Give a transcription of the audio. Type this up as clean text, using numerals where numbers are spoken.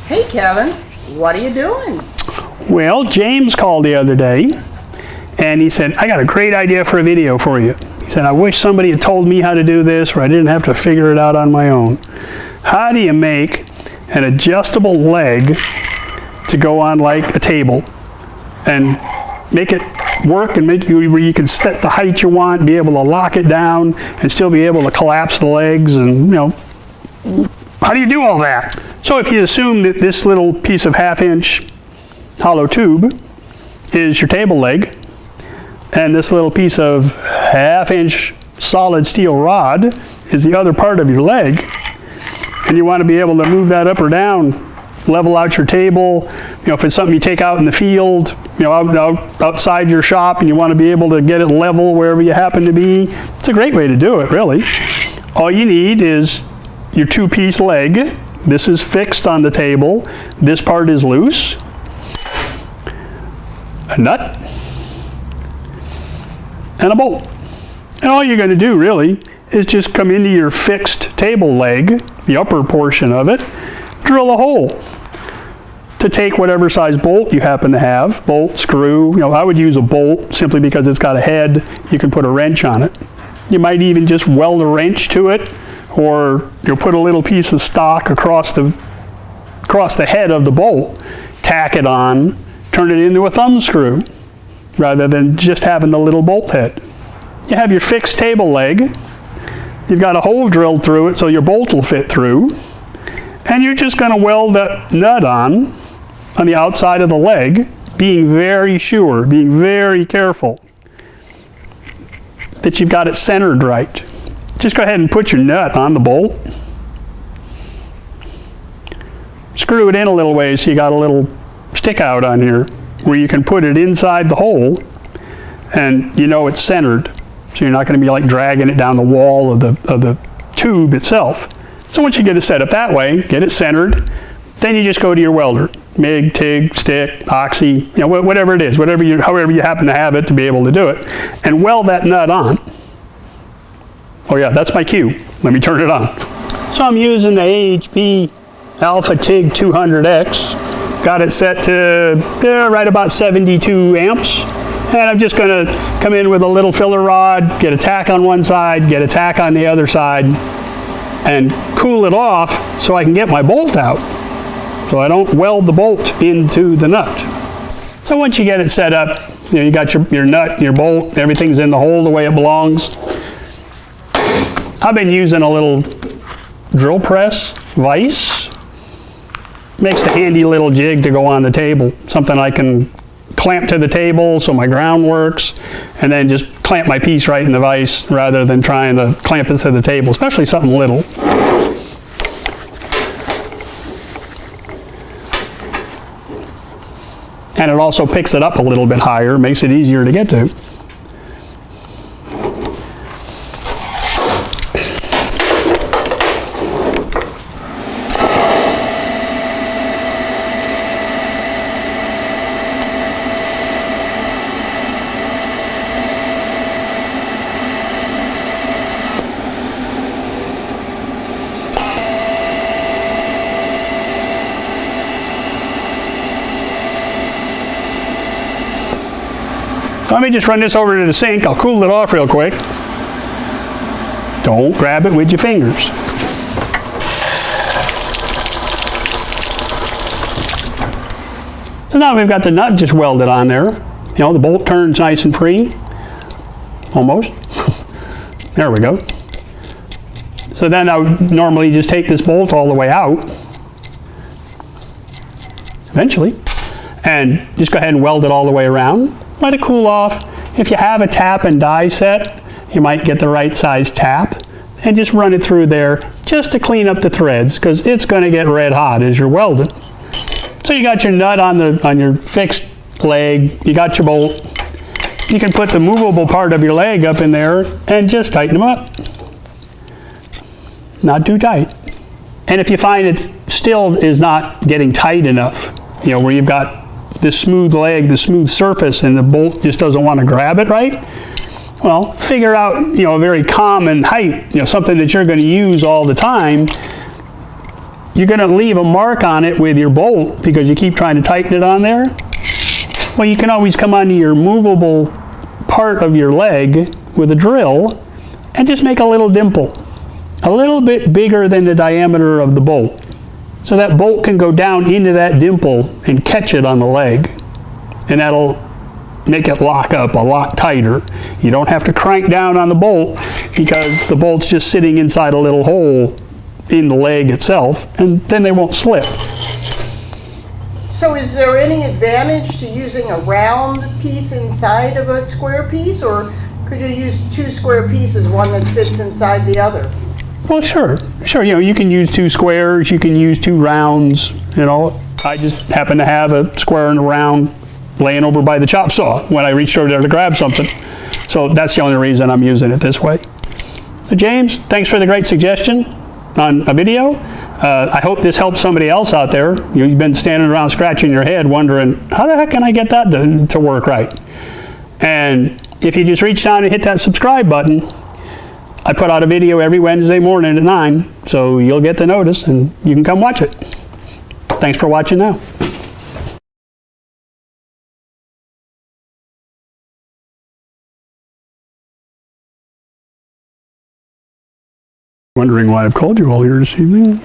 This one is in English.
Hey Kevin, what are you doing? Well, James called the other day and he said, I got a great idea for a video for you. He said, I wish somebody had told me how to do this or I didn't have to figure it out on my own. How do you make an adjustable leg to go on like a table and make it work and make you where you can set the height you want, be able to lock it down and still be able to collapse the legs and, how do you do all that? So if you assume that this little piece of 1/2 inch hollow tube is your table leg and this little piece of 1/2 inch solid steel rod is the other part of your leg, and you want to be able to move that up or down, level out your table, if it's something you take out in the field, outside your shop and you want to be able to get it level wherever you happen to be, it's a great way to do it, really. All you need is your 2-piece leg. This is fixed on the table. This part is loose. A nut and a bolt. And all you're going to do really is just come into your fixed table leg, the upper portion of it, drill a hole to take whatever size bolt you happen to have, bolt, screw. I would use a bolt simply because it's got a head. You can put a wrench on it. You might even just weld a wrench to it, or you'll put a little piece of stock across the head of the bolt, tack it on, turn it into a thumbscrew, rather than just having the little bolt head. You have your fixed table leg, you've got a hole drilled through it so your bolt will fit through, and you're just going to weld that nut on the outside of the leg, being very sure, being very careful that you've got it centered right. Just go ahead and put your nut on the bolt. Screw it in a little ways so you got a little stick out on here where you can put it inside the hole and it's centered. So you're not going to be like dragging it down the wall of the tube itself. So once you get it set up that way, get it centered, then you just go to your welder. MIG, TIG, stick, oxy, whatever it is, however you happen to have it to be able to do it, and weld that nut on. Oh yeah, that's my cue. Let me turn it on. So I'm using the AHP Alpha TIG 200X. Got it set to right about 72 amps. And I'm just going to come in with a little filler rod, get a tack on one side, get a tack on the other side, and cool it off so I can get my bolt out. So I don't weld the bolt into the nut. So once you get it set up, you got your nut, your bolt, everything's in the hole the way it belongs. I've been using a little drill press vise. Makes a handy little jig to go on the table. Something I can clamp to the table so my ground works, and then just clamp my piece right in the vise rather than trying to clamp it to the table, especially something little. And it also picks it up a little bit higher, makes it easier to get to. So let me just run this over to the sink. I'll cool it off real quick. Don't grab it with your fingers. So now we've got the nut just welded on there. The bolt turns nice and free. Almost. There we go. So then I would normally just take this bolt all the way out. Eventually. And just go ahead and weld it all the way around. Let it cool off. If you have a tap and die set, you might get the right size tap and just run it through there just to clean up the threads, because it's going to get red hot as you're welding. So you got your nut on your fixed leg, you got your bolt. You can put the movable part of your leg up in there and just tighten them up. Not too tight. And if you find it still is not getting tight enough, where you've got this smooth leg, the smooth surface, and the bolt just doesn't want to grab it right, well, figure out, a very common height, something that you're going to use all the time. you're going to leave a mark on it with your bolt because you keep trying to tighten it on there. Well, you can always come onto your movable part of your leg with a drill and just make a little dimple, a little bit bigger than the diameter of the bolt. So that bolt can go down into that dimple and catch it on the leg. And that'll make it lock up a lot tighter. You don't have to crank down on the bolt because the bolt's just sitting inside a little hole in the leg itself, and then they won't slip. So is there any advantage to using a round piece inside of a square piece, or could you use two square pieces, one that fits inside the other? Well, sure. You know, you can use two squares, you can use two rounds, you know. I just happen to have a square and a round laying over by the chop saw when I reached over there to grab something. So that's the only reason I'm using it this way. So James, thanks for the great suggestion on a video. I hope this helps somebody else out there. You've been standing around scratching your head wondering, how the heck can I get that to work right? And if you just reach down and hit that subscribe button, I put out a video every Wednesday morning at 9, so you'll get the notice and you can come watch it. Thanks for watching now. Wondering why I've called you all here this evening?